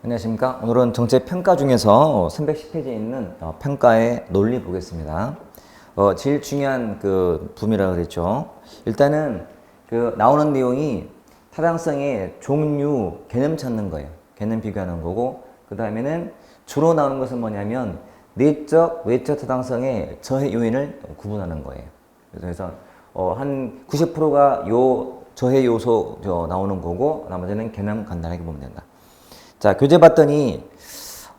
안녕하십니까. 오늘은 정책평가 중에서 310페이지에 있는 평가의 논리 보겠습니다. 제일 중요한 부분이라고 그랬죠. 일단은 나오는 내용이 타당성의 종류, 개념 찾는 거예요. 개념 비교하는 거고, 그 다음에는 주로 나오는 것은 뭐냐면 내적, 외적 타당성의 저해 요인을 구분하는 거예요. 그래서 한 90%가 요 저해 요소 나오는 거고, 나머지는 개념 간단하게 보면 된다. 자, 교재 봤더니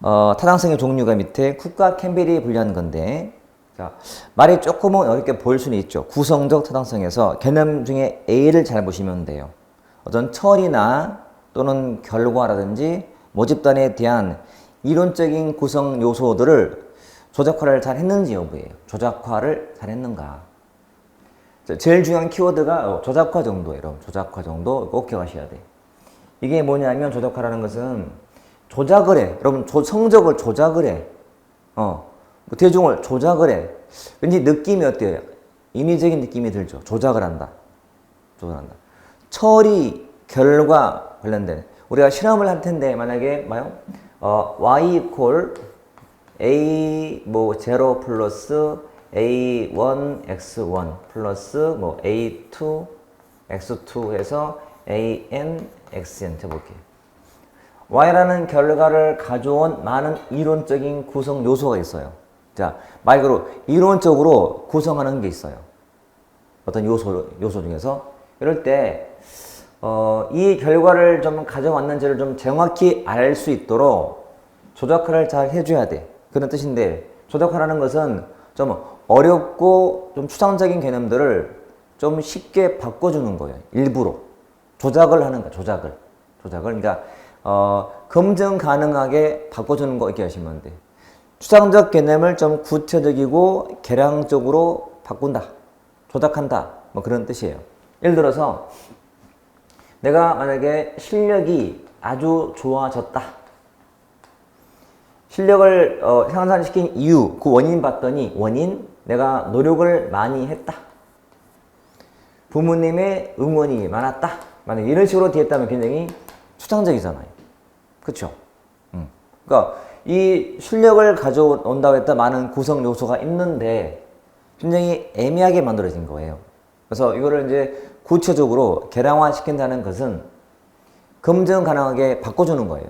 타당성의 종류가 밑에 쿡과 캠벨이 분류한 건데, 자, 말이 조금은 어렵게 보일 수는 있죠. 구성적 타당성에서 개념 중에 A를 잘 보시면 돼요. 어떤 처리나 또는 결과라든지 모집단에 대한 이론적인 구성 요소들을 조작화를 잘 했는지 여부예요. 조작화를 잘 했는가. 제일 중요한 키워드가 조작화 정도예요. 여러분, 조작화 정도 꼭 기억하셔야 돼요. 이게 뭐냐면 조작화라는 것은 조작을 해. 여러분, 성적을 조작을 해. 대중을 조작을 해. 왠지 느낌이 어때요? 인위적인 느낌이 들죠. 조작을 한다. 조작한다. 처리, 결과 관련된. 우리가 실험을 할 텐데, 만약에, y equal a 0 플러스 a1 x1 플러스 a2 x2 해서 an xn 해볼게요. y라는 결과를 가져온 많은 이론적인 구성 요소가 있어요. 자, 말 그대로 이론적으로 구성하는 게 있어요. 어떤 요소 중에서. 이럴 때, 이 결과를 좀 가져왔는지를 좀 정확히 알 수 있도록 조작화를 잘 해줘야 돼. 그런 뜻인데, 조작화라는 것은 좀 어렵고 좀 추상적인 개념들을 좀 쉽게 바꿔주는 거예요. 일부러. 조작을 하는 거야, 조작을. 그러니까, 검증 가능하게 바꿔주는 거 이렇게 하시면 돼. 추상적 개념을 좀 구체적이고 계량적으로 바꾼다. 조작한다. 그런 뜻이에요. 예를 들어서, 내가 만약에 실력이 아주 좋아졌다. 실력을 향상시킨 이유, 그 원인 봤더니, 내가 노력을 많이 했다. 부모님의 응원이 많았다. 만약 이런 식으로 되었다면 굉장히 추상적이잖아요. 그쵸? 그러니까 이 실력을 가져온다고 했다 많은 구성 요소가 있는데 굉장히 애매하게 만들어진 거예요. 그래서 이거를 이제 구체적으로 계량화 시킨다는 것은 검증 가능하게 바꿔주는 거예요.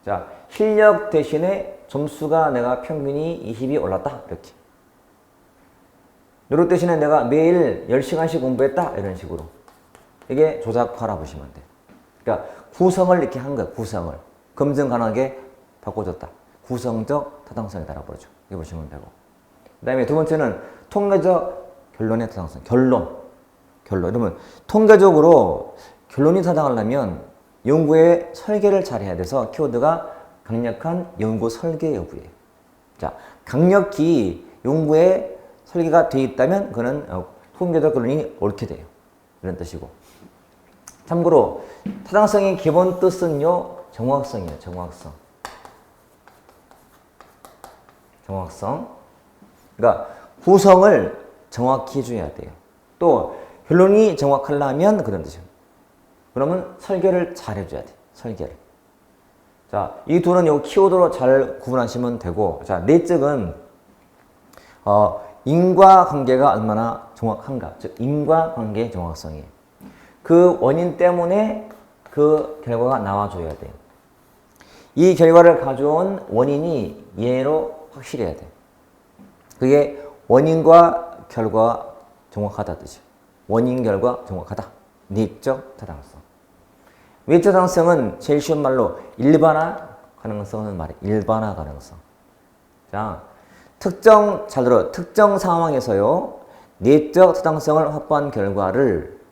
자, 실력 대신에 점수가 내가 평균이 20이 올랐다. 이렇게. 노력 대신에 내가 매일 10시간씩 공부했다. 이런 식으로. 이게 조작화라 보시면 돼. 그러니까 구성을 이렇게 한 거야. 구성을. 검증 가능하게 바꿔줬다. 구성적 타당성이다라고 그러죠. 이렇게 보시면 되고. 그 다음에 두 번째는 통계적 결론의 타당성. 결론. 그러면 통계적으로 결론이 타당하려면 연구의 설계를 잘 해야 돼서 키워드가 강력한 연구 설계 여부예요. 자, 강력히 연구에 설계가 되어 있다면 그는 통계적 결론이 옳게 돼요. 이런 뜻이고. 참고로 타당성의 기본 뜻은요, 정확성이에요. 정확성. 그러니까 구성을 정확히 해줘야 돼요. 또 결론이 정확하려면 그런 뜻이에요. 그러면 설계를 잘 해줘야 돼. 설계를. 자, 이 둘은 요 키워드로 잘 구분하시면 되고, 자, 내적은 인과관계가 얼마나 정확한가. 즉, 인과관계의 정확성이에요. 그 원인 때문에 그 결과가 나와줘야 돼요. 이 결과를 가져온 원인이 얘로 확실해야 돼. 그게 원인과 결과 정확하다 뜻이에요. 원인, 결과 정확하다. 내적 타당성. 외적 타당성은 제일 쉬운 말로 일반화 가능성은 말이에요. 일반화 가능성. 자, 잘 들어. 특정 상황에서요, 내적 타당성을 확보한 결과를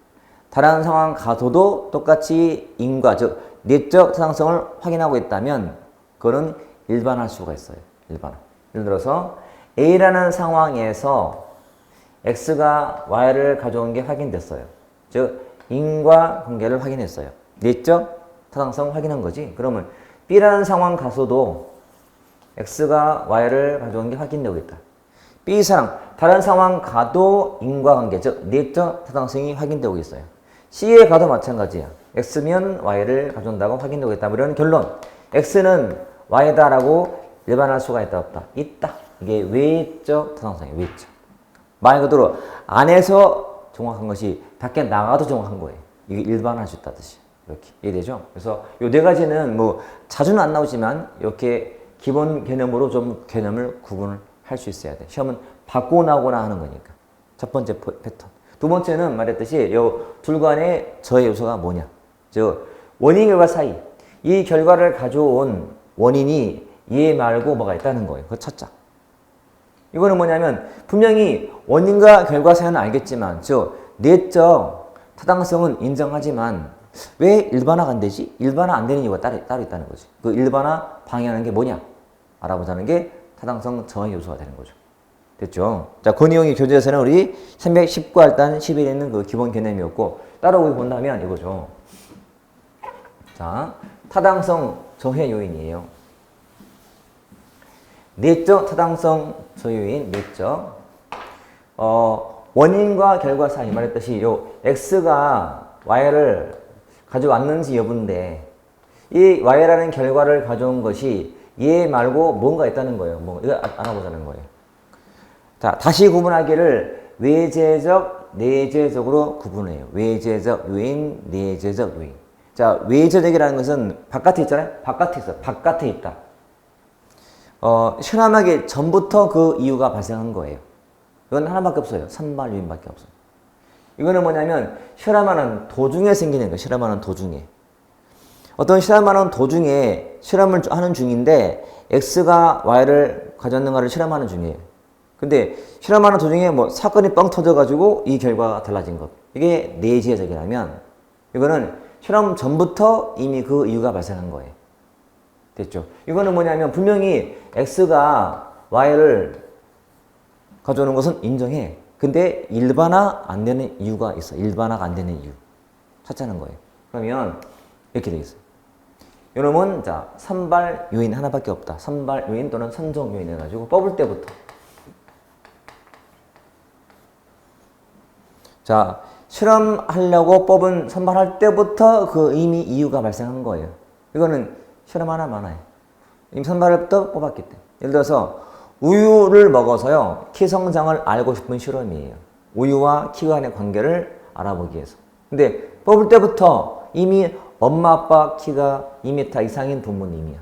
다른 상황 가서도 똑같이 인과, 즉 내적 타당성을 확인하고 있다면 그거는 일반화할 수가 있어요. 일반화. 예를 들어서 A라는 상황에서 X가 Y를 가져온 게 확인됐어요. 즉 인과관계를 확인했어요. 내적 타당성 확인한 거지. 그러면 B라는 상황 가서도 X가 Y를 가져온 게 확인되고 있다. B 사람, 다른 상황 가도 인과관계, 즉 내적 타당성이 확인되고 있어요. C에 가도 마찬가지야. X면 Y를 가져온다고 확인되고 있다. 이런 결론. X는 Y다라고 일반화할 수가 있다 없다? 있다. 이게 외적 타당성이에요. 외적. 말 그대로 안에서 정확한 것이 밖에 나가도 정확한 거예요. 이게 일반화할 수 있다는 뜻이에요. 이렇게 이해되죠? 그래서 이 네 가지는 뭐 자주는 안 나오지만 이렇게 기본 개념으로 좀 개념을 구분을 할 수 있어야 돼. 시험은 받고 나오거나 하는 거니까. 첫 번째 패턴. 두 번째는 말했듯이 요 둘 간의 저의 요소가 뭐냐. 즉 원인 결과 사이. 이 결과를 가져온 원인이 얘 말고 뭐가 있다는 거예요. 그거 찾자. 이거는 뭐냐면 분명히 원인과 결과 사이는 알겠지만 즉 내적 타당성은 인정하지만 왜 일반화가 안 되지? 일반화 안 되는 이유가 따로 있다는 거지. 그 일반화 방해하는 게 뭐냐? 알아보자는 게 타당성 저하 요소가 되는 거죠. 됐죠? 자, 그 내용이 교재에서는 우리 319할 단 11에 있는 그 기본 개념이었고 따라오기 본다면 이거죠. 자, 타당성 저해 요인이에요. 내적 타당성 저해 요인, 내적. 원인과 결과 사이 말했듯이 요 X가 Y를 가져왔는지 여부인데 이 Y라는 결과를 가져온 것이 얘 말고 뭔가 있다는 거예요. 뭐 이거 알아보자는 거예요. 자, 다시 구분하기를 외재적, 내재적으로 구분해요. 외재적 요인, 내재적 요인. 자, 외재적이라는 것은 바깥에 있잖아요. 바깥에 있어. 바깥에 있다. 실험하기 전부터 그 이유가 발생한 거예요. 이건 하나밖에 없어요. 산발 요인밖에 없어요. 이거는 뭐냐면 실험하는 도중에 생기는 거예요. 실험하는 도중에. 어떤 실험하는 도중에 실험을 하는 중인데 X가 Y를 가졌는가를 실험하는 중이에요. 근데 실험하는 도중에 뭐 사건이 뻥 터져가지고 이 결과가 달라진 것. 이게 내재적이라면 이거는 실험 전부터 이미 그 이유가 발생한 거예요. 됐죠? 이거는 뭐냐면 분명히 X가 Y를 가져오는 것은 인정해. 근데 일반화 안 되는 이유가 있어. 일반화가 안 되는 이유. 찾자는 거예요. 그러면 이렇게 되겠어요. 이놈은 자, 선발 요인 하나밖에 없다. 선발 요인 또는 선정 요인 해가지고 뽑을 때부터. 자, 실험하려고 뽑은 선발할 때부터 그 이미 이유가 발생한 거예요. 이거는 실험 하나 많아요. 이미 선발할 때 뽑았기 때문에. 예를 들어서 우유를 먹어서요. 키 성장을 알고 싶은 실험이에요. 우유와 키 간의 관계를 알아보기 위해서. 근데 뽑을 때부터 이미 엄마 아빠 키가 2m 이상인 부모님이야.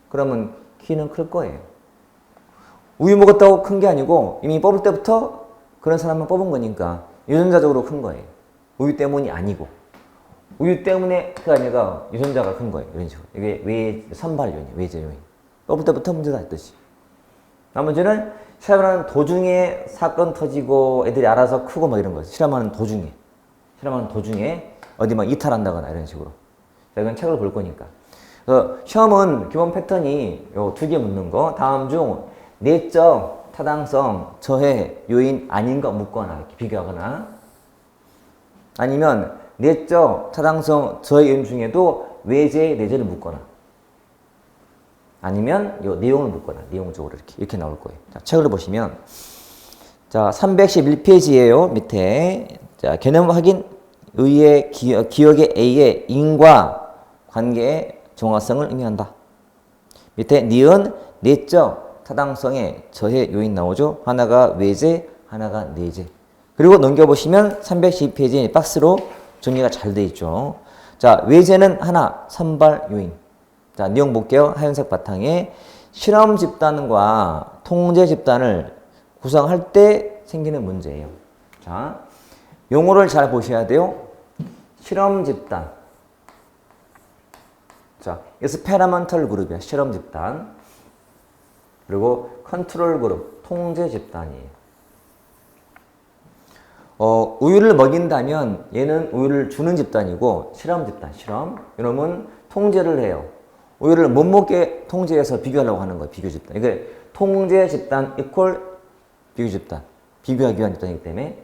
그러면 키는 클 거예요. 우유 먹었다고 큰 게 아니고 이미 뽑을 때부터 그런 사람만 뽑은 거니까 유전자적으로 큰 거예요. 우유 때문이 아니고. 우유 때문에 그 아니라 유전자가 큰 거예요. 이런 식으로. 이게 선발 요인, 외재 요인. 뽑을 때부터 문제다 했듯이. 나머지는 실험하는 도중에 사건 터지고 애들이 알아서 크고 막 이런 거예요. 실험하는 도중에 어디 막 이탈한다거나 이런 식으로. 자, 이건 책을 볼 거니까. 그래서 시험은 기본 패턴이 요 2개 묻는 거. 다음 중 내적 타당성 저해 요인 아닌 거 묻거나 이렇게 비교하거나 아니면 내적 타당성 저해 요인 중에도 외재 내재를 묻거나 아니면 요 내용을 묻거나 내용적으로 이렇게 나올 거예요. 자, 책을 보시면 자, 311페이지예요. 밑에 자, 개념 확인 의의 기억의 A의 인과 관계의 정확성을 의미한다. 밑에 니은 내적 타당성의 저해 요인 나오죠. 하나가 외재, 하나가 내재. 그리고 넘겨보시면 312페이지 박스로 정리가 잘 돼 있죠. 자, 외재는 하나, 선발 요인. 자, 내용 볼게요. 하얀색 바탕에 실험 집단과 통제 집단을 구성할 때 생기는 문제예요. 자, 용어를 잘 보셔야 돼요. 실험 집단. 자, experimental 그룹이야. 실험 집단. 그리고 컨트롤 그룹, 통제 집단이에요. 우유를 먹인다면 얘는 우유를 주는 집단이고 실험 집단, 실험. 이놈은 통제를 해요. 우유를 못 먹게 통제해서 비교하려고 하는 거예요. 비교 집단. 이게 통제 집단 이퀄 비교 집단. 비교하기 위한 집단이기 때문에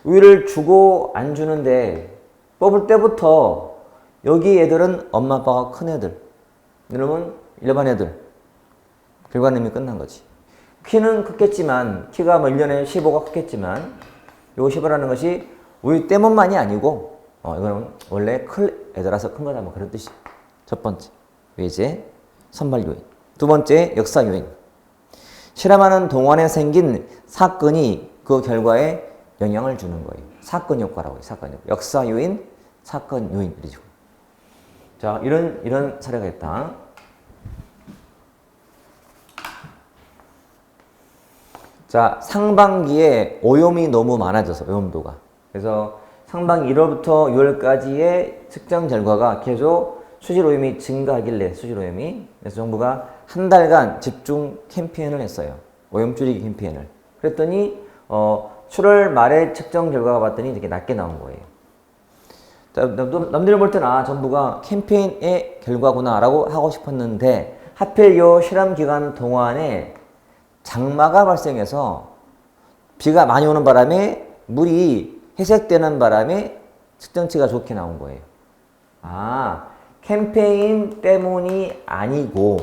우유를 주고 안 주는데 뽑을 때부터 여기 애들은 엄마 아빠가 큰 애들. 이놈은 일반 애들. 결과는 이미 끝난 거지. 키는 컸겠지만 키가 뭐 1년에 15가 컸겠지만 요 15라는 것이 우유 때문만이 아니고 이거는 원래 클 애들아서 큰 거다 뭐 그런 뜻이. 첫 번째. 외재. 선발 요인. 두 번째, 역사 요인. 실험하는 동안에 생긴 사건이 그 결과에 영향을 주는 거예요. 사건 효과라고 해요. 사건 효과. 역사 요인, 사건 요인. 이죠. 자, 이런 사례가 있다. 자, 상반기에 오염이 너무 많아져서, 오염도가. 그래서 상반기 1월부터 6월까지의 측정 결과가 계속 수질오염이 증가하길래, 수질오염이. 그래서 정부가 한 달간 집중 캠페인을 했어요. 오염 줄이기 캠페인을. 그랬더니, 7월 말에 측정 결과가 봤더니 되게 낮게 나온 거예요. 자, 남들이 볼 때는, 정부가 캠페인의 결과구나, 라고 하고 싶었는데, 하필 요 실험 기간 동안에 장마가 발생해서 비가 많이 오는 바람에 물이 해색되는 바람에 측정치가 좋게 나온 거예요. 캠페인 때문이 아니고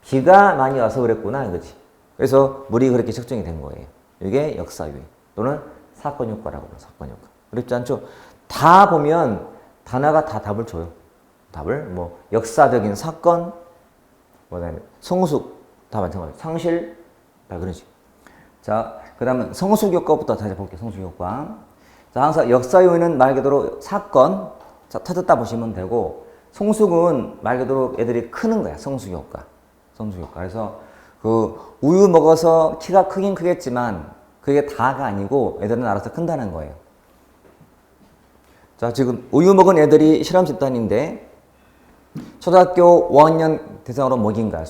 비가 많이 와서 그랬구나 이거지. 그래서 물이 그렇게 측정이 된 거예요. 이게 역사유의 또는 사건 효과라고 해요. 사건 효과. 어렵지 않죠? 다 보면 단어가 다 답을 줘요. 답을 뭐 역사적인 사건, 그다음에 성숙 다 마찬가지. 상실 다 그러지. 자, 그다음은 성숙 효과부터 다시 볼게요. 성숙 효과. 자, 항상 역사 요인은 말 그대로 사건, 자, 터졌다 보시면 되고, 성숙은 말 그대로 애들이 크는 거야. 성숙 효과. 성숙 효과. 그래서 그 우유 먹어서 키가 크긴 크겠지만 그게 다가 아니고 애들은 알아서 큰다는 거예요. 자, 지금 우유 먹은 애들이 실험 집단인데 초등학교 5학년 대상으로 먹인 거야.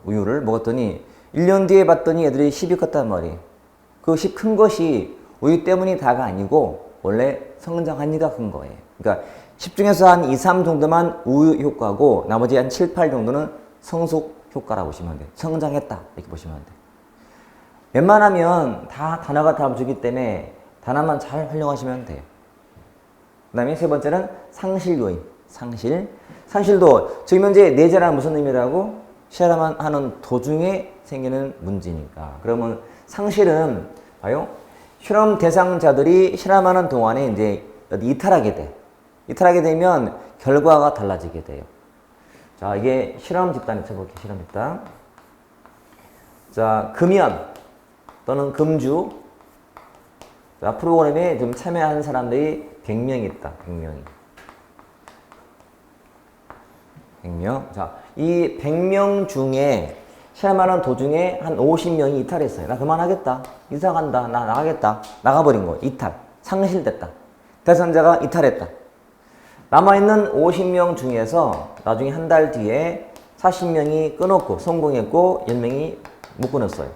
우유를 먹었더니 1년 뒤에 봤더니 애들이 10이 컸단 말이에요. 그 10 큰 것이 우유 때문이 다가 아니고 원래 성장하니까 큰 거예요. 그러니까 10 중에서 한 2, 3 정도만 우유 효과고 나머지 한 7, 8 정도는 성숙 효과라고 보시면 돼요. 성장했다 이렇게 보시면 돼요. 웬만하면 다 단어가 답을 주기 때문에 단어만 잘 활용하시면 돼요. 그 다음에 세 번째는 상실 요인. 상실도 지금 현재 내재란 무슨 의미라고? 실험하는 도중에 생기는 문제니까. 그러면 상실은 봐요. 실험 대상자들이 실험하는 동안에 이제 이탈하게 돼. 이탈하게 되면 결과가 달라지게 돼요. 자, 이게 실험 집단에 쳐볼게요. 실험 집단. 자, 금연 또는 금주. 자, 프로그램에 좀 참여하는 사람들이 100명이 있다. 100명. 자, 이 100명 중에 실험하는 도중에 한 50명이 이탈했어요. 나 그만하겠다. 이사 간다. 나 나가겠다. 나가버린 거예요. 이탈. 상실됐다. 대상자가 이탈했다. 남아있는 50명 중에서 나중에 한 달 뒤에 40명이 끊었고 성공했고 10명이 못 끊었어요.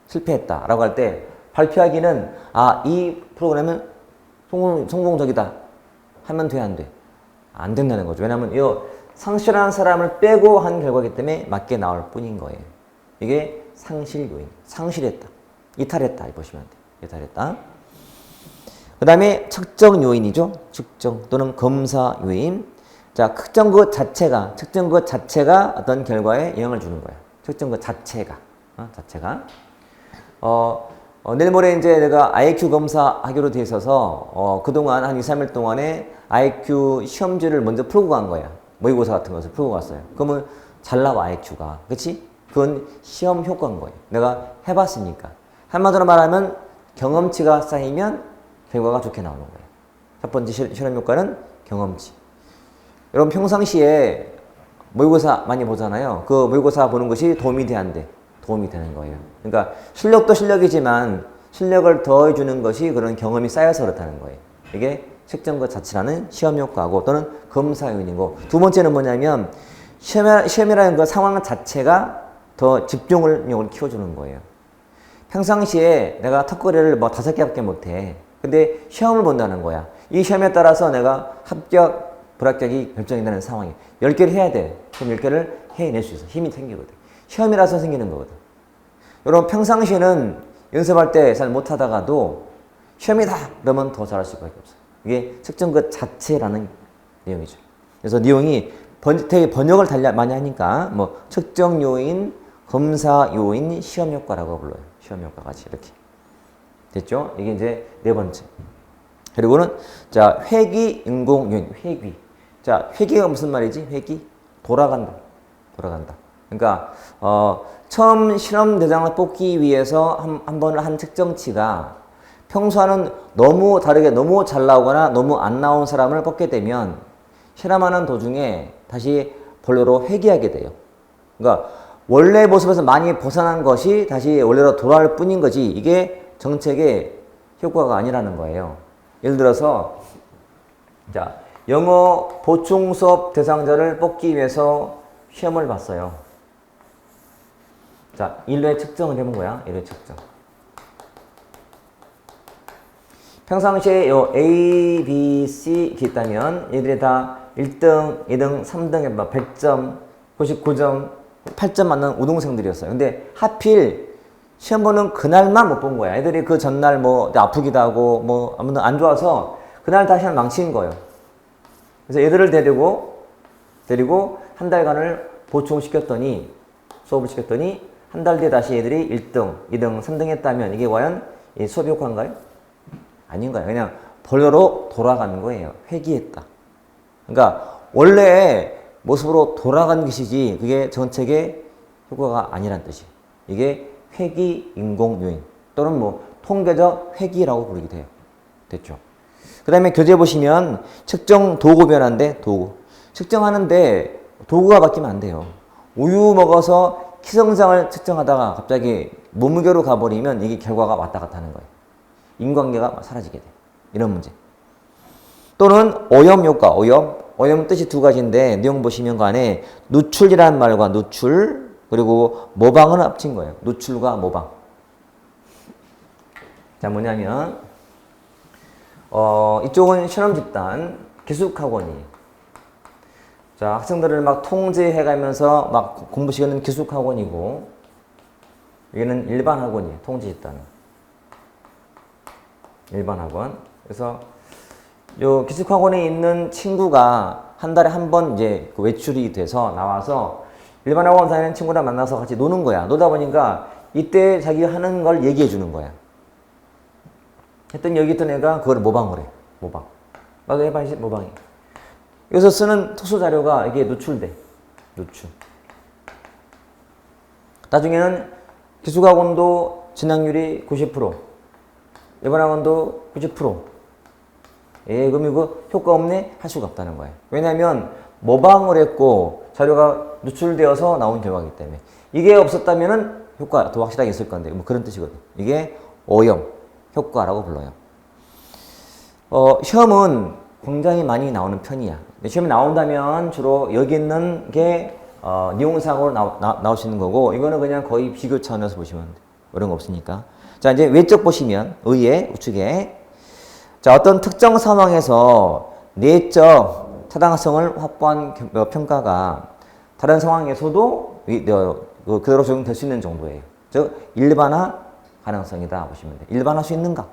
실패했다. 라고 할 때 발표하기는 이 프로그램은 성공적이다. 하면 돼, 안 돼? 안 된다는 거죠. 왜냐하면 이 상실한 사람을 빼고 한 결과이기 때문에 맞게 나올 뿐인 거예요. 이게 상실 요인. 상실했다. 이탈했다. 보시면 돼요. 이탈했다. 그 다음에 측정 요인이죠. 측정 또는 검사 요인. 자, 측정 것 자체가 어떤 결과에 영향을 주는 거예요. 측정 것 자체가. 내일 모레 이제 내가 IQ 검사 하기로 돼 있어서, 그동안 한 2, 3일 동안에 IQ 시험지를 먼저 풀고 간 거야. 모의고사 같은 것을 풀고 갔어요. 그러면 잘 나와, IQ가. 그치? 그건 시험 효과인 거예요. 내가 해봤으니까. 한마디로 말하면 경험치가 쌓이면 결과가 좋게 나오는 거예요. 첫 번째 실험 효과는 경험치. 여러분 평상시에 모의고사 많이 보잖아요. 그 모의고사 보는 것이 도움이 돼, 안 돼? 도움이 되는 거예요. 그러니까 실력도 실력이지만 실력을 더해주는 것이 그런 경험이 쌓여서 그렇다는 거예요. 이게 측정 것 자체라는 시험 효과고 또는 검사 요인이고, 두 번째는 뭐냐면 시험이라는 그 상황 자체가 더 집중력을 키워주는 거예요. 평상시에 내가 턱걸이를 뭐 5개밖에 못해. 근데 시험을 본다는 거야. 이 시험에 따라서 내가 합격, 불합격이 결정이 되는 상황이 10개를 해야 돼. 그럼 10개를 해낼 수 있어. 힘이 생기거든. 시험이라서 생기는 거거든. 여러분 평상시에는 연습할 때 잘 못하다가도 시험이다 그러면 더 잘할 수밖에 없어. 이게 측정 것 자체라는 내용이죠. 그래서 내용이 되게 번역을 많이 하니까 뭐 측정 요인, 검사 요인, 시험 효과라고 불러요. 시험 효과 같이 이렇게 됐죠? 이게 이제 네 번째. 그리고는 자, 회귀 인공 요인. 회귀. 자, 회귀가 무슨 말이지? 회귀 돌아간다. 그러니까 처음 실험 대상을 뽑기 위해서 한 번을 한 측정치가 평소와는 너무 다르게 너무 잘 나오거나 너무 안 나온 사람을 뽑게 되면 실험하는 도중에 다시 본래로 회귀하게 돼요. 그러니까 원래 모습에서 많이 벗어난 것이 다시 원래로 돌아올 뿐인 거지 이게 정책의 효과가 아니라는 거예요. 예를 들어서 자, 영어 보충 수업 대상자를 뽑기 위해서 시험을 봤어요. 자, 일회 측정을 해본 거야. 일회 측정. 평상시에 요 A, B, C 이렇게 있다면 얘들이 다 1등, 2등, 3등, 100점, 99점, 8점 맞는 우등생들이었어요. 근데 하필 시험 보는 그날만 못 본 거야. 애들이 그 전날 뭐 아프기도 하고 뭐 아무튼 안 좋아서 그날 다 시험 망친 거예요. 그래서 애들을 데리고 한 달간을 보충시켰더니 수업을 시켰더니 한 달 뒤에 다시 애들이 1등, 2등, 3등 했다면 이게 과연 이 수업 효과인가요? 아닌 거예요. 그냥 본래로 돌아가는 거예요. 회귀했다. 그러니까 원래 모습으로 돌아간 것이지 그게 정책의 효과가 아니란 뜻이에요. 이게 회귀 인공 요인 또는 뭐 통계적 회귀라고 부르기도 해요. 됐죠? 그 다음에 교재 보시면 측정 도구 변화인데 도구. 측정하는데 도구가 바뀌면 안 돼요. 우유 먹어서 키 성장을 측정하다가 갑자기 몸무게로 가버리면 이게 결과가 왔다 갔다 하는 거예요. 인관계가 사라지게 돼. 이런 문제. 또는 오염 효과, 오염 뜻이 두 가지인데 내용 보시면 간에 누출이라는 말과 누출 그리고 모방을 합친 거예요. 누출과 모방. 자, 뭐냐면 이쪽은 실험 집단 기숙학원이에요. 자, 학생들을 막 통제해가면서 막 공부시키는 기숙학원이고 여기는 일반 학원이에요. 통제 집단은. 일반 학원. 그래서 요 기숙학원에 있는 친구가 한 달에 한 번 이제 그 외출이 돼서 나와서 일반 학원 다니는 친구랑 만나서 같이 노는 거야. 놀다 보니까 이때 자기가 하는 걸 얘기해 주는 거야. 했더니 여기 있던 애가 그걸 모방을 해. 모방. 나도 해봐야지, 모방이. 여기서 쓰는 특수 자료가 이게 노출돼. 노출. 나중에는 기숙학원도 진학률이 90%, 일반 학원도 90%. 그럼 이거 효과 없네? 할 수가 없다는 거예요. 왜냐하면 모방을 했고 자료가 누출되어서 나온 결과이기 때문에 이게 없었다면은 효과 더 확실하게 있을 건데 뭐 그런 뜻이거든. 이게 오염 효과라고 불러요. 시험은 굉장히 많이 나오는 편이야. 시험에 나온다면 주로 여기 있는 게 니용사고로 나올 수 있는 거고 이거는 그냥 거의 비교 차원에서 보시면 돼. 그런 거 없으니까. 자, 이제 외적 보시면 의의 우측에 자, 어떤 특정 상황에서 내적 타당성을 확보한 평가가 다른 상황에서도 그대로 적용될 수 있는 정도예요. 즉 일반화 가능성이다 보시면 돼요. 일반화할 수 있는가?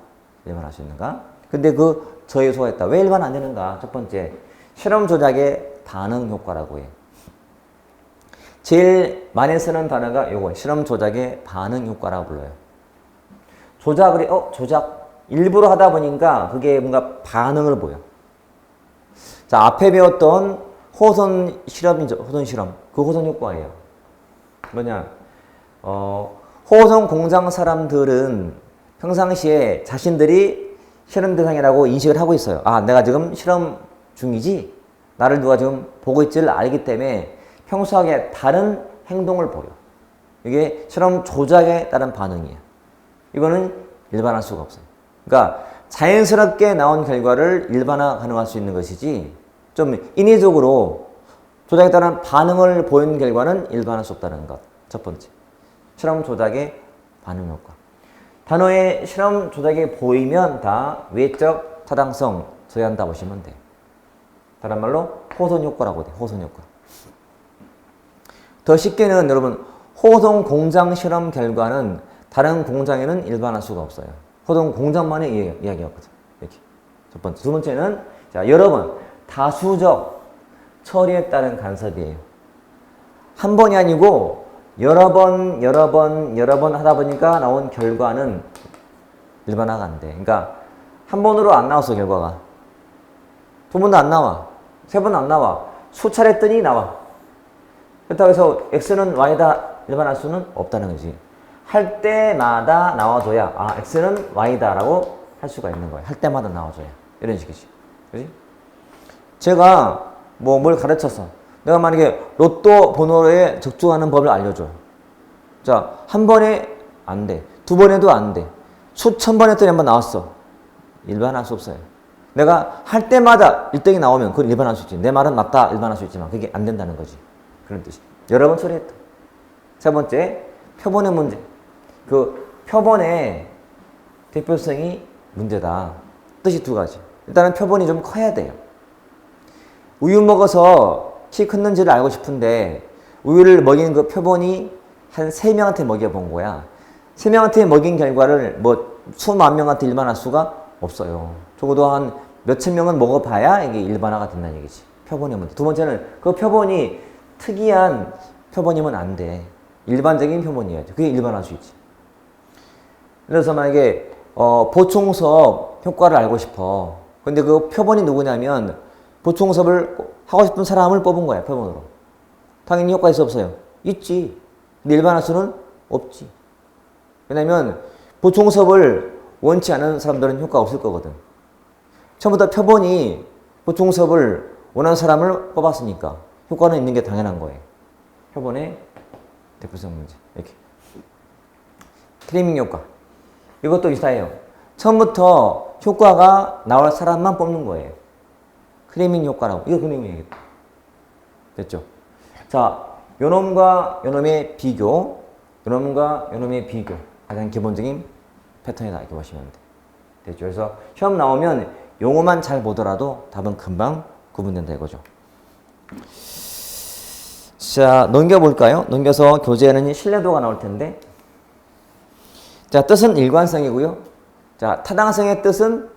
일반화할 수 있는가? 근데 그 저에 소화했다. 왜 일반 안 되는가? 첫 번째, 실험 조작의 반응 효과라고 해요. 제일 많이 쓰는 단어가 요거 실험 조작의 반응 효과라고 불러요. 조작을 조작 일부러 하다 보니까 그게 뭔가 반응을 보여. 자, 앞에 배웠던 호선 실험이죠. 호선 실험. 그 호선 효과예요. 뭐냐? 호선 공장 사람들은 평상시에 자신들이 실험 대상이라고 인식을 하고 있어요. 아, 내가 지금 실험 중이지? 나를 누가 지금 보고 있지를 알기 때문에 평소하게 다른 행동을 보여. 이게 실험 조작에 따른 반응이에요. 이거는 일반화할 수가 없어요. 그러니까 자연스럽게 나온 결과를 일반화 가능할 수 있는 것이지 좀 인위적으로 조작에 따른 반응을 보이는 결과는 일반화할 수 없다는 것. 첫 번째. 실험 조작의 반응 효과. 단어에 실험 조작이 보이면 다 외적 타당성 저해한다 보시면 돼. 다른 말로 호선 효과라고 돼. 호선 효과. 더 쉽게는 여러분 호선 공장 실험 결과는 다른 공장에는 일반화할 수가 없어요. 호선 공장만의 이야기였거든. 이렇게. 첫 번째. 두 번째는 자, 여러 번 다수적 처리에 따른 간섭이에요. 한 번이 아니고 여러 번 하다 보니까 나온 결과는 일반화가 안 돼. 그러니까 한 번으로 안 나왔어, 결과가. 두 번도 안 나와. 세 번 안 나와. 수차례 했더니 나와. 그렇다고 해서 x는 y다 일반할 수는 없다는 거지. 할 때마다 나와줘야 x는 y다 라고 할 수가 있는 거야. 할 때마다 나와줘야. 이런 식이지. 그지? 제가 뭐 뭘 가르쳐서 내가 만약에 로또 번호에 적중하는 법을 알려줘. 자, 한 번에 안 돼. 두 번에도 안 돼. 수천 번 했더니 한 번 나왔어. 일반할 수 없어요. 내가 할 때마다 1등이 나오면 그건 일반할 수 있지. 내 말은 맞다 일반할 수 있지만 그게 안 된다는 거지. 그런 뜻이. 여러 번 처리했다. 세 번째, 표본의 문제. 그 표본의 대표성이 문제다. 뜻이 두 가지. 일단은 표본이 좀 커야 돼요. 우유 먹어서 키 컸는지를 알고 싶은데 우유를 먹이는 그 표본이 한 3명한테 먹여본 거야. 3명한테 먹인 결과를 뭐 수만 명한테 일반할 수가 없어요. 적어도 한 몇천 명은 먹어봐야 이게 일반화가 된다는 얘기지. 표본의 문제. 두 번째는 그 표본이 특이한 표본이면 안 돼. 일반적인 표본이어야지. 그게 일반화할 수 있지. 그래서 만약에 보충섭 효과를 알고 싶어. 근데 그 표본이 누구냐면 보충섭을 하고 싶은 사람을 뽑은 거야. 표본으로. 당연히 효과 있어 없어요? 있지. 근데 일반할 수는 없지. 왜냐면 보충섭을 원치 않은 사람들은 효과가 없을 거거든. 처음부터 표본이 보충섭을 원하는 사람을 뽑았으니까 효과는 있는 게 당연한 거예요. 표본의 대표성 문제. 이렇게. 트리밍 효과. 이것도 비슷해요. 처음부터 효과가 나올 사람만 뽑는 거예요. 크리밍 효과라고. 이거 크리밍이겠다. 됐죠? 자, 요놈과 요놈의 비교. 요놈과 요놈의 비교. 가장 기본적인 패턴이다. 이렇게 보시면 돼. 됐죠? 그래서 시험 나오면 용어만 잘 보더라도 답은 금방 구분된다 이거죠. 자, 넘겨볼까요? 넘겨서 교재에는 신뢰도가 나올 텐데. 자, 뜻은 일관성이고요. 자, 타당성의 뜻은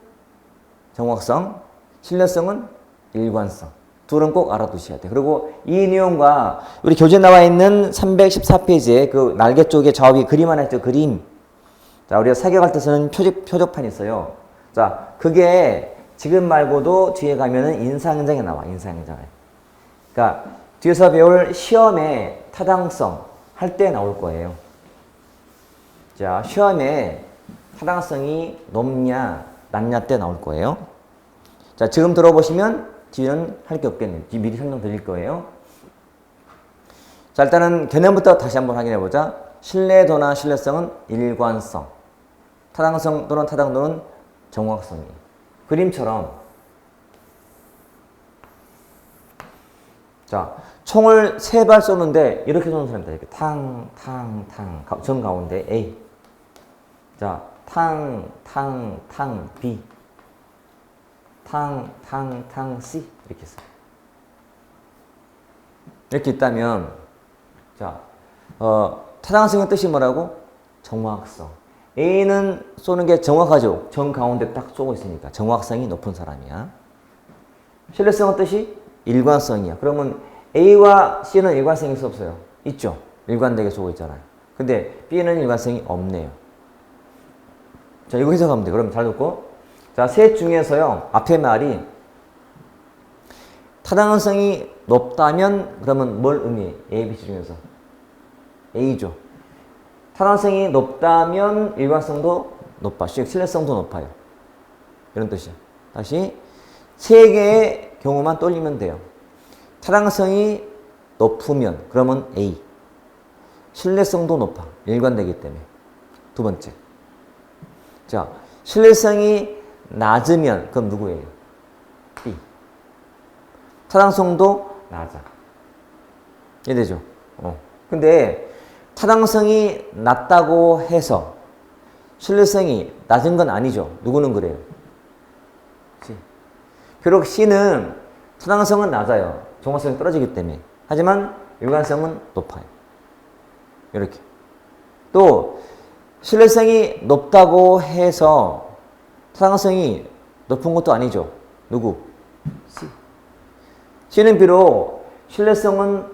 정확성, 신뢰성은 일관성. 둘은 꼭 알아두셔야 돼요. 그리고 이 내용과 우리 교재에 나와 있는 314페이지에 그 날개 쪽에 좌우에 그림 하나 있죠. 그림. 자, 우리가 사격할 때 쓰는 표적판이 있어요. 자, 그게 지금 말고도 뒤에 가면은 인사행장에 나와. 인사행장에. 그러니까 뒤에서 배울 시험의 타당성 할 때 나올 거예요. 자, 시험에 타당성이 높냐, 낮냐 때 나올 거예요. 자, 지금 들어보시면 뒤는 할 게 없겠네요. 미리 설명 드릴 거예요. 자, 일단은 개념부터 다시 한번 확인해 보자. 신뢰도나 신뢰성은 일관성. 타당성 또는 타당도는 정확성이. 그림처럼. 자, 총을 3발 쏘는데 이렇게 쏘는 사람이다. 이렇게 탕, 탕, 탕. 정 가운데 A. 자, 탕, 탕, 탕, B. 탕, 탕, 탕, C. 이렇게 있어요. 이렇게 있다면, 자, 타당성의 뜻이 뭐라고? 정확성. A는 쏘는 게 정확하죠. 정 가운데 딱 쏘고 있으니까. 정확성이 높은 사람이야. 신뢰성의 뜻이 일관성이야. 그러면 A와 C는 일관성이 있어 없어요? 있죠. 일관되게 쏘고 있잖아요. 근데 B는 일관성이 없네요. 자, 이거 해석하면 돼. 그럼 잘 듣고. 자, 셋 중에서요, 앞에 말이 타당성이 높다면 그러면 뭘 의미해? A, B, C 중에서 A죠. 타당성이 높다면 일관성도 높아. 신뢰성도 높아요. 이런 뜻이야. 다시 세 개의 경우만 떠올리면 돼요. 타당성이 높으면 그러면 A. 신뢰성도 높아. 일관되기 때문에. 두 번째. 자, 신뢰성이 낮으면 그럼 누구예요? B. 타당성도 낮아. 이해되죠? 근데 타당성이 낮다고 해서 신뢰성이 낮은 건 아니죠. 누구는 그래요? C. 비록 C는 타당성은 낮아요. 정확성이 떨어지기 때문에. 하지만 일관성은 높아요. 이렇게. 또 신뢰성이 높다고 해서 타당성이 높은 것도 아니죠. 누구? C. C는 비록 신뢰성은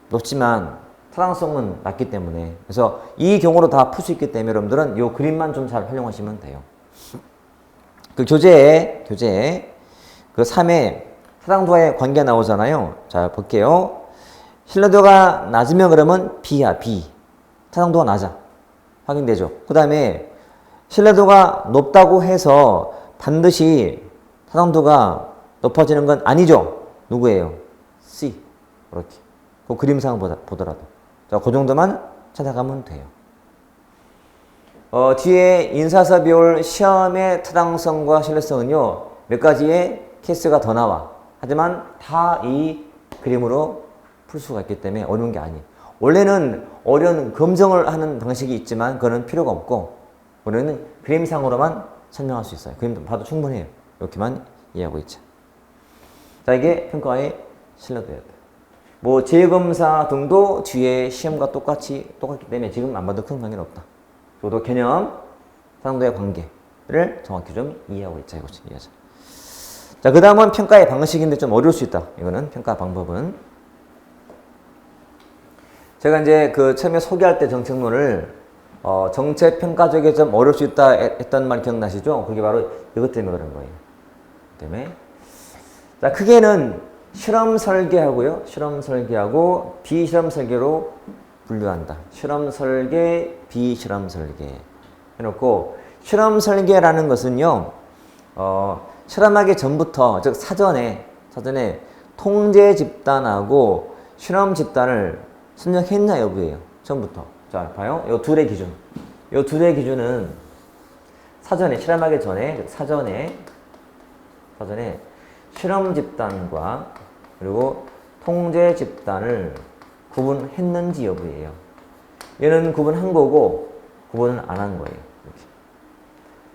높지만 타당성은 낮기 때문에. 그래서 이 경우로 다 풀 수 있기 때문에 여러분들은 이 그림만 좀 잘 활용하시면 돼요. 그 교재에 그 3의 타당도와의 관계 나오잖아요. 자, 볼게요. 신뢰도가 낮으면 그러면 B야, B. 타당도가 낮아. 확인되죠? 그 다음에 신뢰도가 높다고 해서 반드시 타당도가 높아지는 건 아니죠? 누구예요? C. 이렇게. 그 그림상 보더라도. 자, 그 정도만 찾아가면 돼요. 뒤에 인사서 비율 시험의 타당성과 신뢰성은요, 몇 가지의 케이스가 더 나와. 하지만 다 이 그림으로 풀 수가 있기 때문에 어려운 게 아니에요. 원래는 어려운 검증을 하는 방식이 있지만 그거는 필요가 없고, 우리는 그림상으로만 설명할 수 있어요. 그림 봐도 충분해요. 이렇게만 이해하고 있죠. 자, 이게 평가의 신뢰도예요. 뭐 재검사 등도 뒤에 시험과 똑같기 때문에 지금 안 봐도 큰 관계는 없다. 저도 개념, 타당도의 관계를 정확히 좀 이해하고 있자 이거지. 이해하자. 자, 그 다음은 평가의 방식인데 좀 어려울 수 있다. 이거는 평가 방법은. 제가 이제 그 처음에 소개할 때 정책론을 정책 평가적에 좀 어려울 수 있다 했던 말 기억나시죠? 그게 바로 이것 때문에 그런 거예요. 때문에. 자, 크게는 실험 설계하고요. 실험 설계하고 비실험 설계로 분류한다. 실험 설계, 비실험 설계 해놓고, 실험 설계라는 것은요, 실험하기 전부터, 즉 사전에 통제 집단하고 실험 집단을 선정했냐 여부예요. 처음부터. 자, 봐요. 요 둘의 기준. 요 둘의 기준은 사전에, 실험하기 전에, 즉 사전에 실험 집단과 그리고 통제 집단을 구분했는지 여부예요. 얘는 구분한 거고, 구분은 안 한 거예요. 이렇게.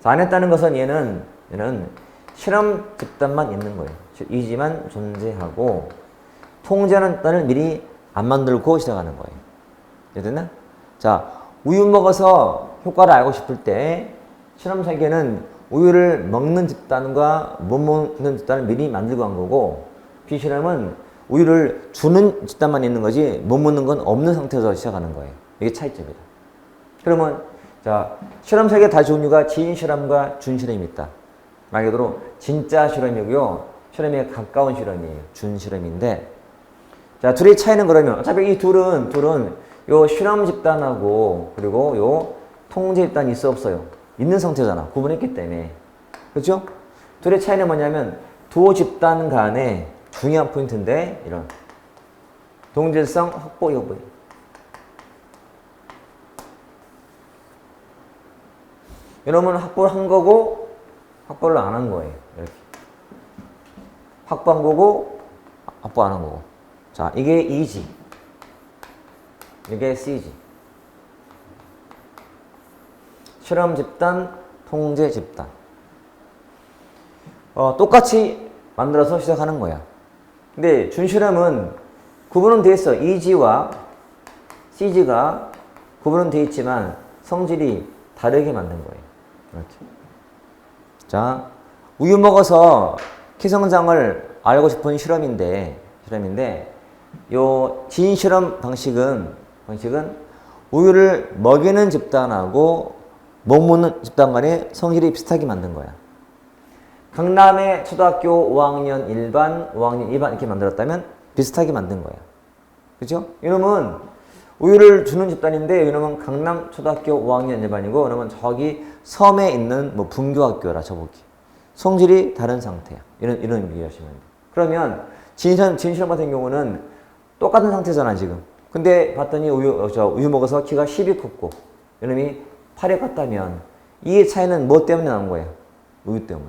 자, 안 했다는 것은 얘는 실험 집단만 있는 거예요. 이지만 존재하고, 통제하는 집단을 미리 안 만들고 시작하는 거예요. 이해됐나? 자, 우유 먹어서 효과를 알고 싶을 때 실험 설계는 우유를 먹는 집단과 못 먹는 집단을 미리 만들고 한 거고, 비실험은 우유를 주는 집단만 있는 거지 못 먹는 건 없는 상태에서 시작하는 거예요. 이게 차이점이다. 그러면 자, 실험 설계 다시 종류가 진실험과 준실험이 있다. 말 그대로 진짜 실험이고요, 실험에 가까운 실험이에요. 준실험인데, 자, 둘의 차이는 그러면 어차피 이 둘은 요 실험 집단하고 그리고 요 통제 집단이 있어 없어요? 있는 상태잖아. 구분했기 때문에. 그렇죠? 둘의 차이는 뭐냐면 두 집단 간의 중요한 포인트인데, 이런 동질성 확보 여부. 이러면 확보를 한 거고 확보를 안 한 거예요. 이렇게. 확보한 거고 확보 안 한 거고. 자, 이게 E지. 이게 C지. 실험 집단, 통제 집단. 똑같이 만들어서 시작하는 거야. 근데 준실험은 구분은 돼 있어. E지와 C지가 구분은 돼 있지만 성질이 다르게 만든 거예요. 이렇게. 자, 우유 먹어서 키 성장을 알고 싶은 실험인데 요 진실험 방식은 우유를 먹이는 집단하고 못 먹는 집단 간의 성질이 비슷하게 만든 거야. 강남의 초등학교 5학년 1반, 5학년 2반 이렇게 만들었다면 비슷하게 만든 거야. 그죠? 이놈은 우유를 주는 집단인데, 이놈은 강남 초등학교 5학년 1반이고, 이놈은 저기 섬에 있는 뭐 분교학교라 쳐보기. 성질이 다른 상태야. 이런 비교하시면 돼. 그러면 진실험 같은 경우는 똑같은 상태잖아, 지금. 근데 봤더니 우유 먹어서 키가 10이 컸고, 이놈이 8이 컸다면, 이 차이는 뭐 때문에 나온 거야? 우유 때문에.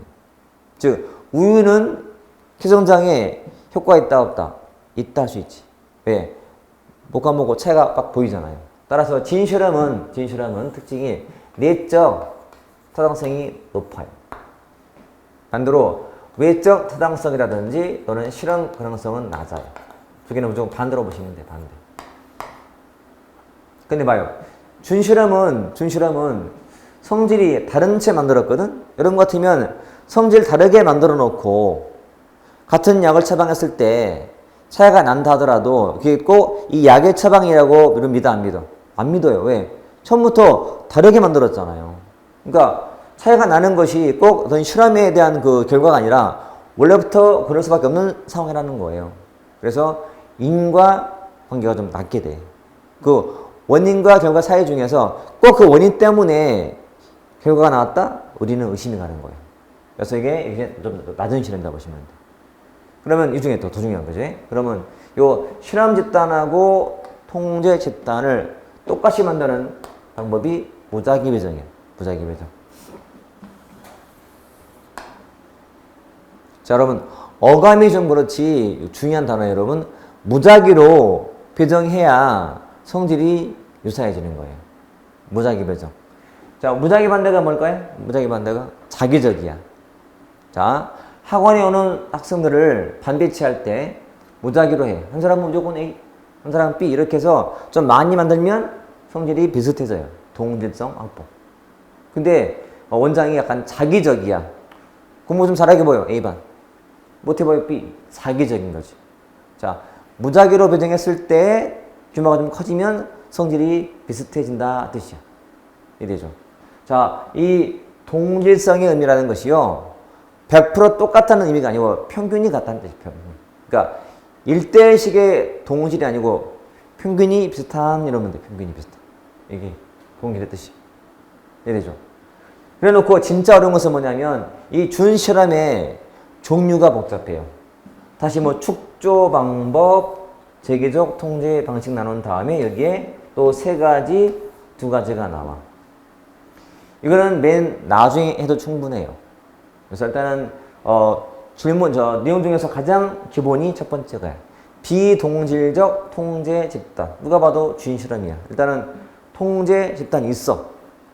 즉, 우유는 키 성장에 효과가 있다, 없다? 있다 할 수 있지. 왜? 먹고 차이가 막 보이잖아요. 따라서 진실험은 특징이 내적 타당성이 높아요. 반대로 외적 타당성이라든지 또는 실험 가능성은 낮아요. 두 개는 무조건 반대로 보시면 돼, 반대. 근데 봐요. 준실험은 성질이 다른 채 만들었거든? 이런 것 같으면 성질 다르게 만들어 놓고 같은 약을 처방했을 때 차이가 난다 하더라도 그게 꼭 이 약의 처방이라고 믿어 안 믿어? 안 믿어요. 왜? 처음부터 다르게 만들었잖아요. 그러니까 차이가 나는 것이 꼭 어떤 실험에 대한 그 결과가 아니라 원래부터 그럴 수밖에 없는 상황이라는 거예요. 그래서 인과 관계가 좀 낮게 돼. 그 원인과 결과 사이 중에서 꼭 그 원인 때문에 결과가 나왔다? 우리는 의심이 가는 거예요. 그래서 이게 좀 낮은 실험이다 보시면 돼. 그러면 이 중에 더 중요한 거지. 그러면 요 실험 집단하고 통제 집단을 똑같이 만드는 방법이 무작위 배정이에요. 무작위 배정. 자, 여러분, 어감이 좀 그렇지 중요한 단어예요, 여러분. 무작위로 배정해야 성질이 유사해지는 거예요. 무작위 배정. 자, 무작위 반대가 뭘까요? 무작위 반대가 자기적이야. 자, 학원에 오는 학생들을 반배치할 때 무작위로 해. 한 사람은 무조건 A, 한 사람은 B 이렇게 해서 좀 많이 만들면 성질이 비슷해져요. 동질성 확보. 근데 원장이 약간 자기적이야. 공부 좀 잘하게 보여. A반. 못해 보여. B. 사기적인 거지. 자, 무작위로 배정했을 때 규모가 좀 커지면 성질이 비슷해진다 뜻이야. 이해되죠? 자, 이 동질성의 의미라는 것이요. 100% 똑같다는 의미가 아니고 평균이 같다는 뜻이에요. 평균. 그러니까 1대1식의 동질이 아니고 평균이 비슷한 이러면 돼. 평균이 비슷한. 이게 동질의 뜻이. 이해되죠? 그래 놓고 진짜 어려운 것은 뭐냐면 이 준실험의 종류가 복잡해요. 다시 뭐 축조 방법, 재계적 통제 방식 나눈 다음에 여기에 또 세 가지, 두 가지가 나와. 이거는 맨 나중에 해도 충분해요. 그래서 일단은 질문 내용 중에서 가장 기본이 첫 번째가 비동질적 통제 집단. 누가 봐도 주인 실험이야. 일단은 통제 집단이 있어.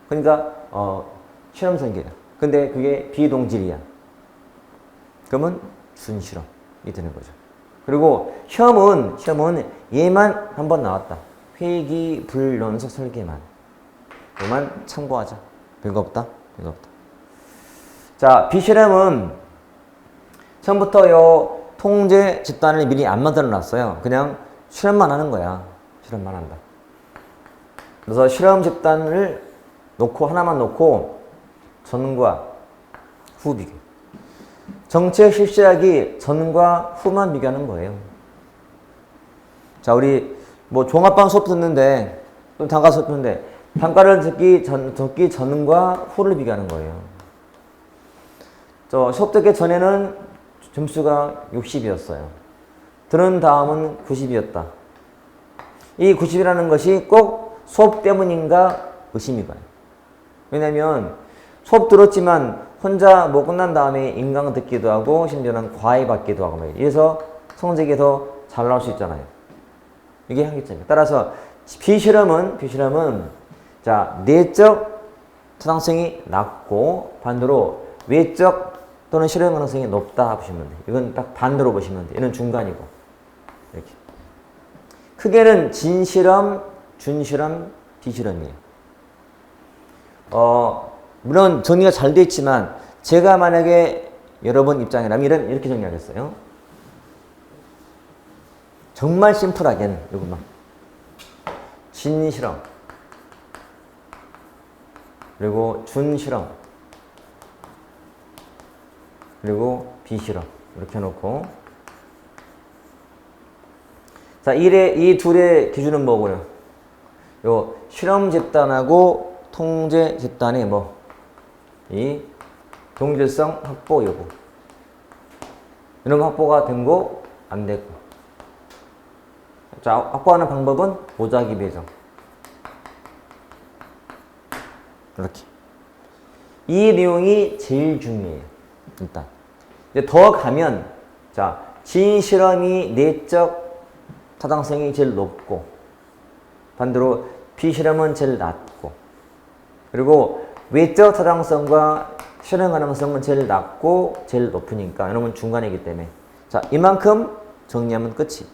그러니까 실험 설계야. 근데 그게 비동질이야. 그러면 준 실험이 되는 거죠. 그리고 시험은 얘만 한번 나왔다. 회기 불연속 설계만. 얘만 참고하자. 별거 없다. 별거 없다. 자, 비실험은 처음부터 요 통제 집단을 미리 안 만들어 놨어요. 그냥 실험만 하는 거야. 실험만 한다. 그래서 실험 집단을 하나만 놓고 전과 후 비교. 정책 실시하기 전과 후만 비교하는 거예요. 자, 우리 뭐 종합반 수업 듣는데 또 단과 수업 듣는데 단과를 듣기 전과 후를 비교하는 거예요. 수업 듣기 전에는 점수가 60이었어요. 들은 다음은 90이었다. 이 90이라는 것이 꼭 수업 때문인가 의심이 가요. 왜냐면 수업 들었지만 혼자 뭐 끝난 다음에 인강 듣기도 하고 심지어는 과외 받기도 하고 이래서 성적이 더 잘 나올 수 있잖아요. 이게 한계점이에요. 따라서 비실험은 자, 내적 타당성이 낮고 반대로 외적 또는 실험 가능성이 높다 보시면 돼요. 이건 딱 반대로 보시면 돼요. 얘는 중간이고. 이렇게. 크게는 진실험, 준실험, 비실험이에요. 물론 정리가 잘 돼 있지만 제가 만약에 여러분 입장이라면 이렇게 정리하겠어요. 정말 심플하게는 이것만. 진실험 그리고 준실험 그리고 비실험 이렇게 해놓고 자, 이 둘의 기준은 뭐고요? 요 실험 집단하고 통제 집단의 이 동질성 확보 여부 이런 거 확보가 된 거 안 됐고 자, 확보하는 방법은 무작위 배정 이렇게 이 내용이 제일 중요해요. 일단 이제 더 가면 자, 진실험이 내적 타당성이 제일 높고 반대로 비실험은 제일 낮고 그리고 외적 타당성과 실험 가능성은 제일 낮고 제일 높으니까 이놈은 중간이기 때문에 자, 이만큼 정리하면 끝이.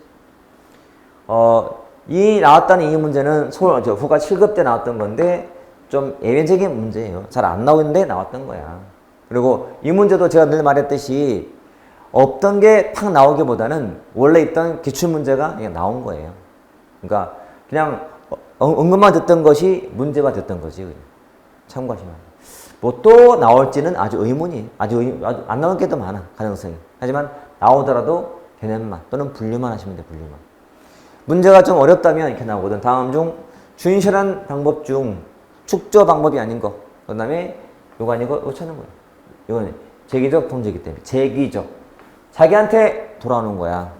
이 나왔다는 이 문제는 후가 7급 때 나왔던 건데 좀 예외적인 문제예요. 잘 안 나오는데 나왔던 거야. 그리고 이 문제도 제가 늘 말했듯이 없던 게 탁 나오기보다는 원래 있던 기출문제가 그냥 나온 거예요. 그러니까 그냥 언급만 듣던 것이 문제가 됐던 거지. 참고하시면. 뭐 또 나올지는 아주 의문이에요. 아주 안 나올 게 더 많아. 가능성이. 하지만 나오더라도 개념만 또는 분류만 하시면 돼요. 분류만. 문제가 좀 어렵다면 이렇게 나오거든. 다음 중 준실한 방법 중 축조 방법이 아닌 거. 그 다음에 요거 아니고 이거 찾는 거야. 이거는 제기적 통제이기 때문에. 제기적. 자기한테 돌아오는 거야.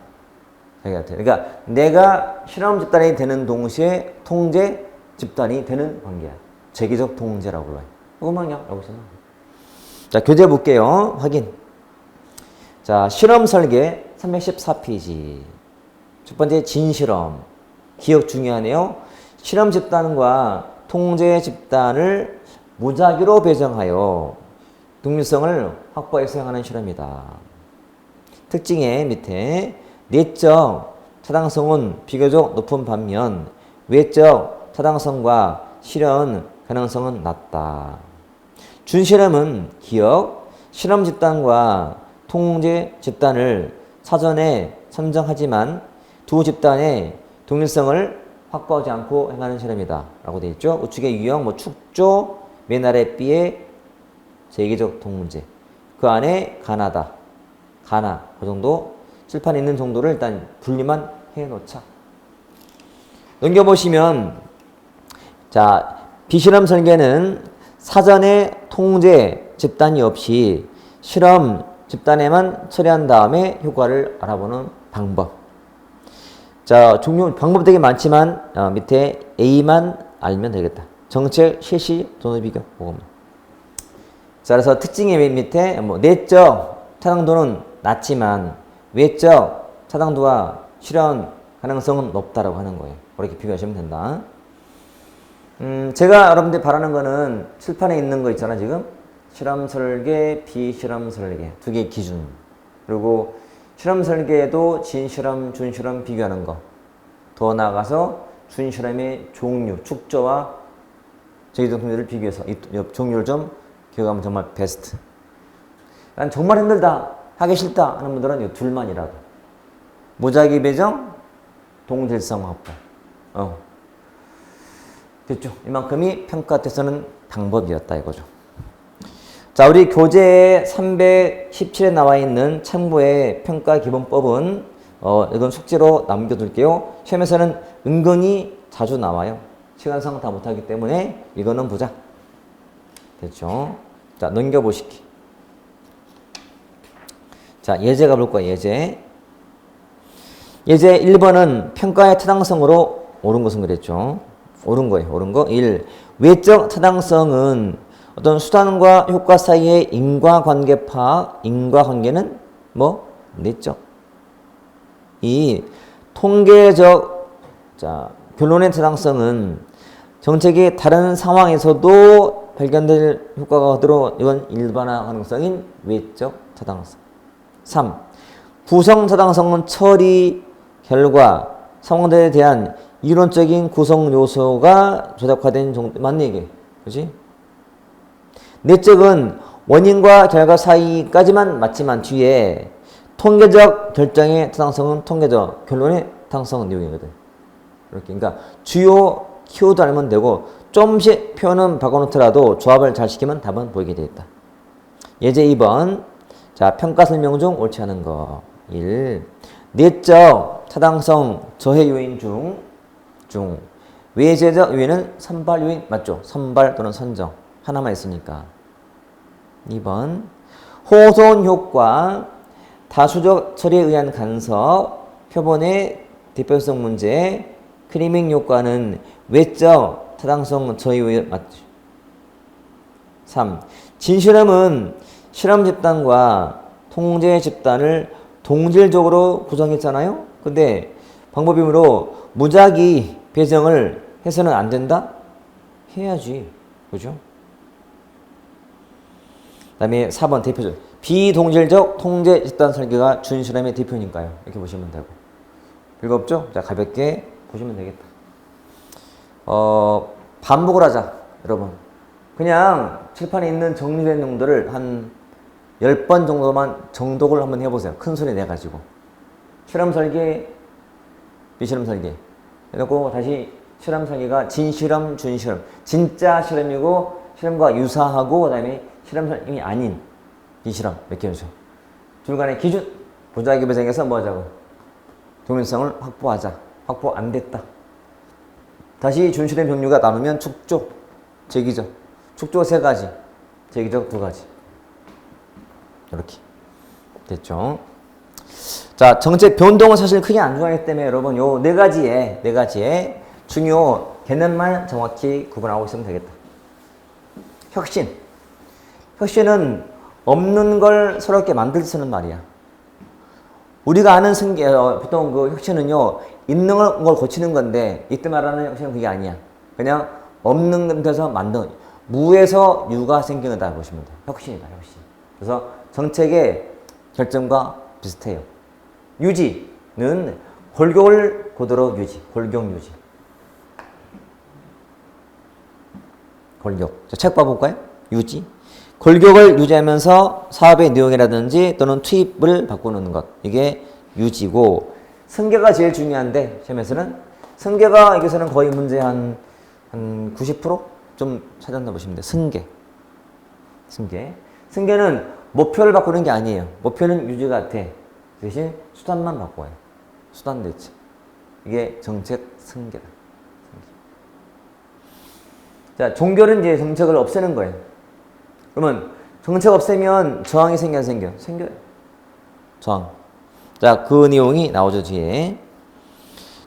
자기한테. 그러니까 내가 실험 집단이 되는 동시에 통제 집단이 되는 관계야. 제기적 통제라고 불러요. 이것만요. 라고 생각해. 자, 교재 볼게요. 확인. 자, 실험 설계 314페이지. 첫 번째 진실험. 기억 중요하네요. 실험 집단과 통제 집단을 무작위로 배정하여 독립성을 확보해서 하는 실험이다. 특징의 밑에 내적 타당성은 비교적 높은 반면 외적 타당성과 실현 가능성은 낮다. 준실험은 기억, 실험 집단과 통제 집단을 사전에 선정하지만 두 집단의 독립성을 확보하지 않고 행하는 실험이다. 라고 되어 있죠. 우측의 유형, 뭐 축조, 맨 아래 B의 제기적 통제. 그 안에 가나다. 가나. 그 정도. 칠판에 있는 정도를 일단 분리만 해 놓자. 넘겨보시면, 자, 비실험 설계는 사전에 통제 집단이 없이 실험 집단에만 처리한 다음에 효과를 알아보는 방법. 자, 종류, 방법 되게 많지만, 밑에 A만 알면 되겠다. 정책, 실시, 도노 비교, 그것만. 자, 그래서 특징의 맨 밑에, 뭐, 내적 타당도는 낮지만, 외적 타당도와 실현 가능성은 높다라고 하는 거예요. 그렇게 비교하시면 된다. 제가 여러분들 바라는 거는 칠판에 있는 거 있잖아, 지금. 실험 설계, 비실험 설계. 두 개 기준. 그리고 실험 설계에도 진실험, 준실험 비교하는 거. 더 나아가서 준실험의 종류, 축조와 제기적 통제를 비교해서 이 종류를 좀 기억하면 정말 베스트. 난 정말 힘들다, 하기 싫다 하는 분들은 이 둘만이라도. 무작위 배정, 동질성 확보. 됐죠? 이만큼이 평가 때 쓰는 방법이었다 이거죠. 자, 우리 교재 317에 나와 있는 참고의 평가 기본법은 이건 숙제로 남겨둘게요. 시험에서는 은근히 자주 나와요. 시간상 다 못하기 때문에 이거는 보자. 됐죠? 자, 넘겨보시기. 자, 예제 가볼 거예요. 예제 1번은 평가의 타당성으로 옳은 것은 그랬죠. 옳은 거예요. 옳은 거. 1. 외적 타당성은 어떤 수단과 효과 사이의 인과관계 파악, 인과관계는 뭐? 내적. 2. 통계적, 자, 결론의 타당성은 정책이 다른 상황에서도 발견될 효과가 그대로 이건 일반화 가능성인 외적 타당성. 3. 구성 타당성은 처리, 결과, 상황들에 대한 이론적인 구성 요소가 조작화된 정도, 맞네 이게. 그렇지? 내적은 원인과 결과 사이까지만 맞지만 뒤에 통계적 결정의 타당성은 통계적 결론의 타당성 내용이거든. 이렇게. 그러니까 주요 키워드 알면 되고 좀씩 표현은 바꿔놓더라도 조합을 잘 시키면 답은 보이게 되어 있다. 예제 2번. 자, 평가 설명 중 옳지 않은 거. 1. 내적 타당성 저해 요인 중 외제적 요인은 선발 요인 맞죠? 선발 또는 선정. 하나만 있으니까. 2번. 호손 효과, 다수적 처리에 의한 간섭, 표본의 대표성 문제, 크리밍 효과는 외적 타당성 저해 요인 맞죠? 3. 진실험은 실험 집단과 통제 집단을 동질적으로 구성했잖아요? 근데 방법이므로 무작위 배정을 해서는 안 된다? 해야지. 그죠? 그 다음에 4번 대표적. 비동질적 통제 집단 설계가 준실험의 대표니까요. 이렇게 보시면 되고. 별거 없죠? 자, 가볍게 보시면 되겠다. 반복을 하자, 여러분. 그냥 칠판에 있는 정리된 내용들을 한 10번 정도만 정독을 한번 해보세요. 큰 소리 내가지고. 실험 설계, 비실험 설계. 해놓고 다시 실험 설계가 진실험, 준실험. 진짜 실험이고 실험과 유사하고 그 다음에 실험 설계이 아닌 비실험. 몇 개죠? 둘 간의 기준. 무작위 배정에서 뭐 하자고? 동일성을 확보하자. 확보 안 됐다. 다시 준수된 병류가 나누면 축조, 제기적. 축조 3가지, 제기적 2가지. 이렇게 됐죠. 자, 정책 변동은 사실 크게 안 중요하기 때문에 여러분 요 4가지의 중요 개념만 정확히 구분하고 있으면 되겠다. 혁신. 혁신은 없는 걸 새롭게 만들 때 쓰는 말이야. 우리가 아는 승계, 보통 그 혁신은요, 있는 걸 고치는 건데, 이때 말하는 혁신은 그게 아니야. 그냥 없는 데서 만든, 무에서 유가 생기는다 보시면 돼. 혁신이다, 혁신. 그래서 정책의 결정과 비슷해요. 유지는 골격을 고도로 유지, 골격 유지. 골격. 책 봐볼까요? 유지. 골격을 유지하면서 사업의 내용이라든지 또는 투입을 바꾸는 것. 이게 유지고, 승계가 제일 중요한데, 시험에서는 승계가 여기서는 거의 문제 한 90%? 좀 찾았나 보시면 돼요. 승계. 승계는 목표를 바꾸는 게 아니에요. 목표는 유지가 돼. 대신 수단만 바꿔요. 수단 대체. 이게 정책 승계다. 자, 종결은 이제 정책을 없애는 거예요. 그러면 정책 없애면 저항이 생겨요? 생겨요. 저항. 자, 그 내용이 나오죠, 뒤에.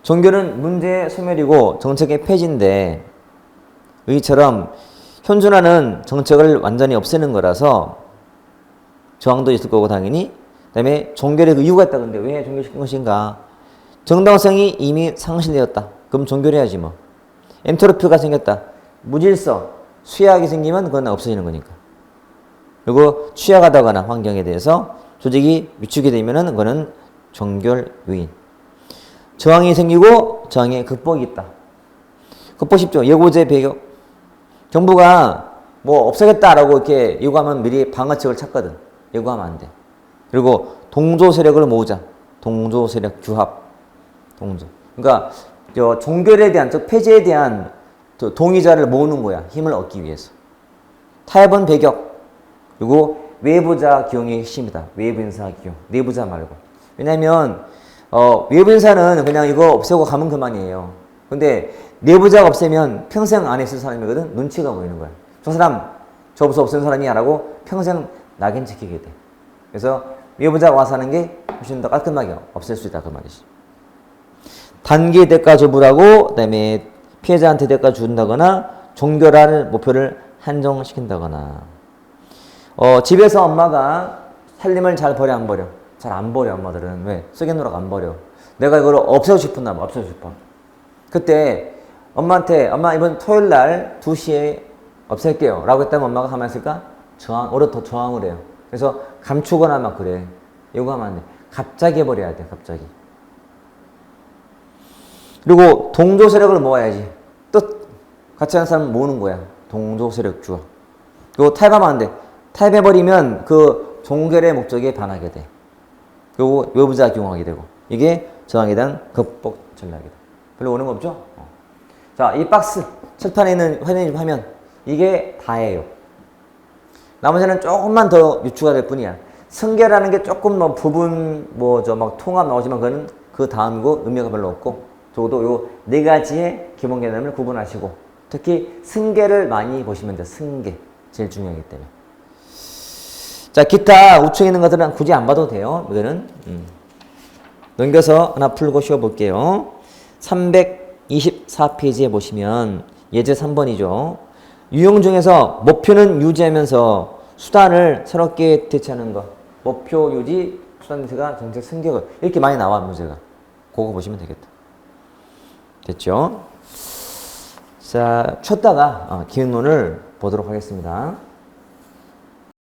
종결은 문제의 소멸이고 정책의 폐지인데 의처럼 현존하는 정책을 완전히 없애는 거라서 저항도 있을 거고 당연히. 그 다음에 종결의 그 이유가 있다. 근데 왜 종결시킨 것인가? 정당성이 이미 상실되었다. 그럼 종결해야지 뭐. 엔트로피가 생겼다. 무질서, 수약이 생기면 그건 없어지는 거니까. 그리고 취약하다거나 환경에 대해서 조직이 위축이 되면은 그거는 종결 요인. 저항이 생기고 저항의 극복이 있다. 극복 쉽죠. 예고제 배격. 정부가 뭐 없애겠다라고 이렇게 예고하면 미리 방어책을 찾거든. 예고하면 안 돼. 그리고 동조 세력을 모으자. 동조 세력 규합. 동조. 그러니까 종결에 대한, 즉 폐지에 대한 동의자를 모으는 거야. 힘을 얻기 위해서. 타협은 배격. 그리고 외부자 기용이 핵심이다. 외부 인사 기용. 내부자 말고. 왜냐면 외부 인사는 그냥 이거 없애고 가면 그만이에요. 근데 내부자가 없애면 평생 안에 있을 사람이거든. 눈치가 보이는 거야. 저 사람 저부터 없앤 사람이야 라고 평생 낙인 찍히게 돼. 그래서 외부자가 와서 하는 게 훨씬 더 깔끔하게 없앨 수 있다 그 말이지. 단기 대가 조부라고, 그 다음에 피해자한테 대가 준다거나 종결할 목표를 한정시킨다거나. 집에서 엄마가 살림을 잘 버려 안 버려? 잘 안 버려. 엄마들은. 왜? 쓰겠노라고 안 버려. 내가 이걸 없애고 싶었나 봐. 없애고 싶어. 그때 엄마한테 엄마 이번 토요일 날 2시에 없앨게요 라고 했다면 엄마가 가만히 있을까? 오히려 더 저항을 해요. 그래서 감추거나 막 그래. 이거 하면 안 돼. 갑자기 해버려야 돼. 갑자기. 그리고 동조 세력을 모아야지. 또 같이 하는 사람 모으는 거야. 동조 세력 주어. 그리고 타협하면 안 돼. 타협해버리면 그 종결의 목적에 반하게 돼. 그리고 외부자 기용하게 되고. 이게 저항에 대한 극복 전략이다. 별로 오는 거 없죠? 자, 이 박스, 칠판에 있는 화면. 이게 다예요. 나머지는 조금만 더 유추가 될 뿐이야. 승계라는 게 조금 뭐 부분, 막 통합 나오지만 그거는 그 다음이고 의미가 별로 없고. 적어도 요 4가지의 기본 개념을 구분하시고. 특히 승계를 많이 보시면 돼요. 승계. 제일 중요하기 때문에. 자, 기타 우측에 있는 것들은 굳이 안 봐도 돼요. 이거는. 넘겨서 하나 풀고 쉬어볼게요. 324페이지에 보시면 예제 3번이죠. 유형 중에서 목표는 유지하면서 수단을 새롭게 대체하는 것. 목표 유지, 수단 대체가 정책 승계. 이렇게 많이 나와, 문제가. 그거 보시면 되겠다. 됐죠? 자, 쉬었다가 기능론을 보도록 하겠습니다.